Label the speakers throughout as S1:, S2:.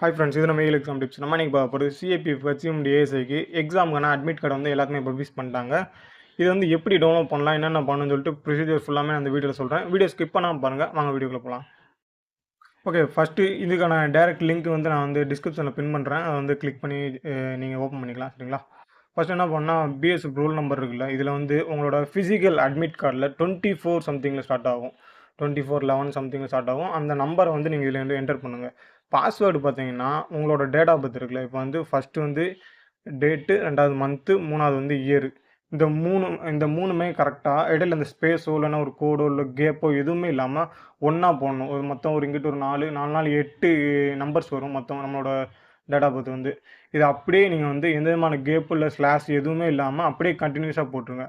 S1: Hi friends, இது நம்ம exam tips. நம்ம இன்னைக்கு பார்க்க போகிறது சிஏபிஎஃப் ஹெச்எம்டி ஏஎஸ்ஐக்கு எக்ஸாமுக்கான அட்மிட் கார்டு வந்து எல்லாத்துக்குமே பப்ளிஷ் பண்ணிட்டாங்க. இது வந்து எப்படி டவுன்லோட் பண்ணலாம், என்னென்ன பண்ணணும்னு சொல்லிட்டு ப்ரொசீஜர் ஃபுல்லாமே அந்த வீடியோவில் சொல்கிறேன். வீடியோ ஸ்கிப் பண்ணாமல் பாருங்கள். வாங்க வீடியோக்குள்ளே போகலாம். ஓகே, ஃபஸ்ட்டு இதுக்கான டேரக்ட் லிங்க் வந்து நான் வந்து டிஸ்கிரிப்ஷனில் பின் பண்ணுறேன். அதை வந்து கிளிக் பண்ணி நீங்கள் ஓப்பன் பண்ணிக்கலாம். சரிங்களா? ஃபஸ்ட்டு என்ன பண்ணால் பிஎஸ்எஃப் ரோல் நம்பர் இருக்குல்ல, இதில் வந்து உங்களோட ஃபிசிக்கல் அட்மிட் கார்டில் 24 சம்திங்கில் ஸ்டார்ட் ஆகும். 24/11 சம்திங்கில் ஸ்டார்ட் ஆகும். அந்த நம்பரை வந்து நீங்கள் இதில் வந்து என்டர் பண்ணுங்கள். பாஸ்வேர்டு பார்த்தீங்கன்னா உங்களோட டேட் ஆஃப் பர்த் இருக்குல்ல, இப்போ வந்து ஃபஸ்ட்டு வந்து டேட்டு, 2வது மந்த்து, 3வது வந்து இயரு. இந்த மூணுமே கரெக்டாக இடையில இந்த ஸ்பேஸோ இல்லைன்னா ஒரு கோடோ இல்லை கேப்போ எதுவுமே இல்லாமல் ஒன்றா போடணும். ஒரு மொத்தம் ஒரு இங்கிட்டு ஒரு 4 4 8 நம்பர்ஸ் வரும் மொத்தம் நம்மளோட டேட் ஆஃப் பர்த் வந்து. இது அப்படியே நீங்கள் வந்து எந்த விதமான கேப்பு இல்லை ஸ்லாஷ் எதுவுமே இல்லாமல் அப்படியே கண்டினியூஸாக போட்டுருங்க.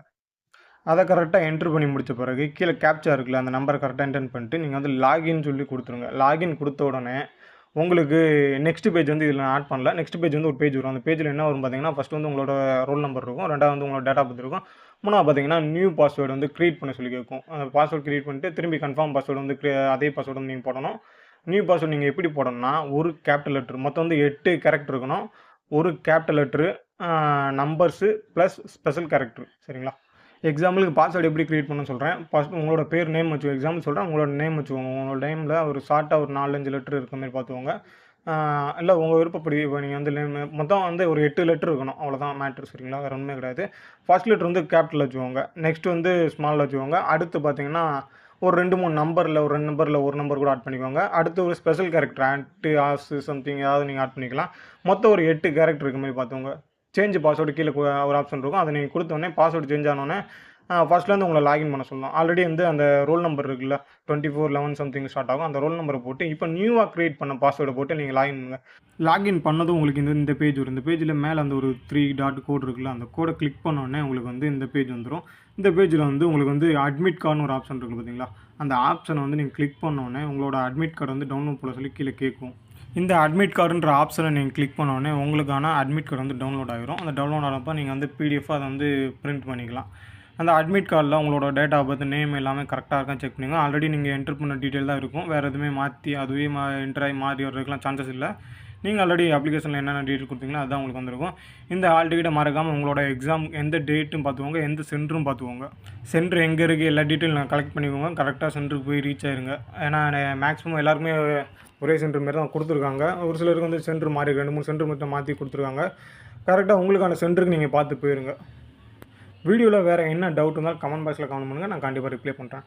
S1: அதை கரெக்டாக என்ட்ரு பண்ணி முடித்த பிறகு கீழே கேப்ச்சா இருக்குல்ல, அந்த நம்பரை கரெக்டாக என்டர் பண்ணிட்டு நீங்கள் வந்து லாகின் சொல்லி கொடுத்துருங்க. லாகின் கொடுத்த உடனே உங்களுக்கு நெக்ஸ்ட் பேஜ் வந்து இதில் நான் ஆட் பண்ணல. நெக்ஸ்ட் பேஜ் வந்து ஒரு பேஜ் வரும். அந்த பேஜில் என்ன வரும் பார்த்தீங்கன்னா, ஃபஸ்ட்டு வந்து உங்களோட ரோல் நம்பர் இருக்கும், 2வது வந்து உங்களோட டேட்டா பர்த் இருக்கும், 3வது பார்த்தீங்கன்னா நியூ பாஸ்வேர்டு வந்து க்ரியேட் பண்ண சொல்லி கேட்கும். அந்த பாஸ்வேர்டு க்ரியேட் பண்ணிட்டு திரும்பி கன்ஃபார்ம் பாஸ்வேர்டு வந்து அதே பாஸ்வேர்டு வந்து நீங்கள் போடணும். நியூ பாஸ்வேர்டு நீங்கள் எப்படி போடணும்னா, ஒரு கேபிட்டல் லெட்ரு மொத்தம் வந்து 8 கேரக்டர் இருக்கணும். ஒரு capital letter, numbers plus special character. சரிங்களா? எக்ஸாம்பிளுக்கு பாஸ்வேர்டு எப்படி க்ரியேட் பண்ணணும்னு சொல்கிறேன். ஃபஸ்ட் உங்களோட பேர் நேம் வச்சுக்கோங்க. எக்ஸாம்பிள் சொல்கிறேன், உங்களோட நேம் வச்சுக்கோங்க. உங்களோட நேமில் ஒரு ஷார்ட்டாக ஒரு 4-5 லெட்ரு இருக்க மாதிரி பார்த்துக்கோங்க. இல்லை உங்கள் விருப்பப்படி இப்போ நீங்கள் வந்து நேம் மொத்தம் வந்து ஒரு 8 லெட்ரு இருக்கணும். அவ்வளோதான் மேட்ரு. சரிங்களா? வேறு ஒன்றுமே கிடையாது. ஃபர்ஸ்ட் லெட்ரு வந்து கேபிட்டல் வச்சுக்கோங்க. நெக்ஸ்ட் வந்து ஸ்மால் வச்சுக்கோங்க. அடுத்து பார்த்தீங்கன்னா ஒரு 2-3 நம்பரில் ஒரு நம்பர் கூட ஆட் பண்ணிக்கோங்க. அடுத்து ஒரு ஸ்பெஷல் கேரக்டர் ஆட்டு ஆஸு சம்திங் ஏதாவது நீங்கள் ஆட் பண்ணிக்கலாம். மொத்தம் ஒரு 8 கேரக்டர் இருக்க மாதிரி பார்த்துக்கோங்க. சேஞ்ச் பாஸ்வேர்டு கீழே ஒரு ஆப்ஷன் இருக்கும். அதை நீங்கள் கொடுத்தோடனே பாஸ்வேர்டு சேஞ்ச் ஆனோடனே ஃபஸ்ட்லேருந்து உங்களை லாகின் பண்ண சொல்லலாம். ஆல்ரெடி வந்து அந்த ரோல் நம்பர் இருக்குல்ல, 24/11 சம்திங் ஸ்டார்ட் ஆகும். அந்த ரோல் நம்பரை போட்டு இப்போ நியூவாக க்ரியேட் பண்ண பாஸ்வேர்டை போட்டு நீங்கள் லாகின் பண்ணுங்க. லாகின் பண்ணதும் உங்களுக்கு இந்த பேஜ் வரும். இந்த பேஜில் மேலே அந்த ஒரு 3 டாட் கோட் இருக்குல்ல, அந்த கோடை கிளிக் பண்ணோடனே உங்களுக்கு வந்து இந்த பேஜ் வந்துடும். இந்த பேஜில் வந்து உங்களுக்கு வந்து அட்மிட் கார்டுன்னு ஒரு ஆப்ஷன் இருக்குது பார்த்தீங்களா, அந்த ஆப்ஷனை வந்து நீங்கள் கிளிக் பண்ணோடனே உங்களோட அட்மிட் கார்டு வந்து டவுன்லோட் பண்ண சொல்லி கீழே கேட்கும். இந்த அட்மிட் கார்டுன்ற ஆப்ஷனை நீங்கள் கிளிக் பண்ணோடனே உங்களுக்கான அட்மிட் கார்டு வந்து டவுன்லோட் ஆகிரும். அந்த டவுன்லோட் ஆனப்போ நீங்கள் வந்து பிடிஎஃபாக அதை வந்து பிரிண்ட் பண்ணிக்கலாம். அந்த அட்மிட் கார்டில் உங்களோட டேட் ஆஃப் பர்த், நேம் எல்லாமே கரெக்டாக இருக்கான்னு செக் பண்ணிங்க. ஆல்ரெடி நீங்கள் என்ட்ரு பண்ண டீட்டெயில் தான் இருக்கும். வேறு எதுவுமே மாற்றி அதுவே என்ட்ராகி மாறி வர்றதுக்குலாம் சான்சஸ் இல்லை. நீங்கள் ஆல்ரெடி அப்ளிகேஷனில் என்னென்ன டீட்டெயில் கொடுத்தீங்களோ அதுதான் உங்களுக்கு வந்திருக்கும். இந்த ஆல் டிக்கெட்டை மறக்காமல் உங்களோட எக்ஸாம் எந்த டேட்டும் பார்த்துக்கோங்க, எந்த சென்டரும் பார்த்துக்கோங்க. சென்டர் எங்கே இருக்குது எல்லா டீட்டெயில் நான் கலெக்ட் பண்ணிக்கோங்க. கரெக்டாக சென்டருக்கு போய் ரீச் ஆயிருங்க. ஏன்னா மேக்ஸிமம் எல்லாருக்குமே ஒரே சென்டர் மாரி தான் கொடுத்துருக்காங்க. ஒரு சிலருக்கு வந்து சென்டர் மாறி 2-3 சென்டர் மட்டும் மாற்றி கொடுத்துருக்காங்க. கரெக்டாக உங்களுக்கான சென்டருக்கு நீங்கள் பார்த்து போயிருங்க. வீடியோவில் வேறு என்ன டவுட் இருந்தாலும் கமெண்ட் பாக்ஸில் கமெண்ட் பண்ணுங்கள். நான் கண்டிப்பாக ரிப்ளை பண்ணுறேன்.